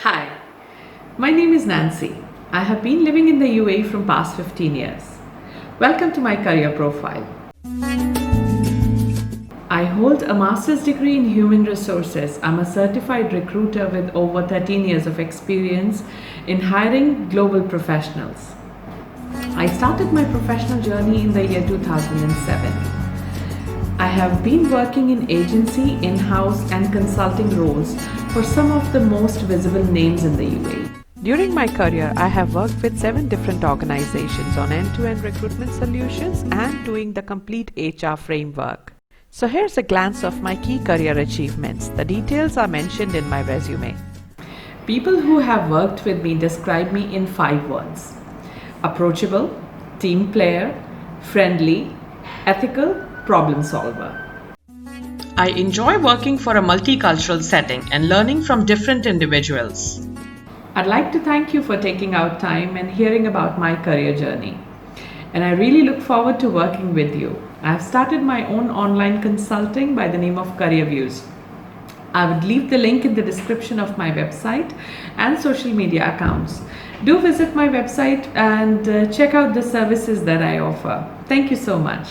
Hi, my name is Nancy. I have been living in the UAE from past 15 years. Welcome to my career profile. I hold a master's degree in human resources. I'm a certified recruiter with over 13 years of experience in hiring global professionals. I started my professional journey in the year 2007. I have been working in agency, in-house and consulting roles for some of the most visible names in the UAE. During my career, I have worked with 7 different organizations on end-to-end recruitment solutions and doing the complete HR framework. So here's a glance of my key career achievements. The details are mentioned in my resume. People who have worked with me describe me in 5 words: approachable, team player, friendly, ethical, problem solver. I enjoy working for a multicultural setting and learning from different individuals. I'd like to thank you for taking out time and hearing about my career journey. And I really look forward to working with you. I've started my own online consulting by the name of Careervues. I would leave the link in the description of my website and social media accounts. Do visit my website and check out the services that I offer. Thank you so much.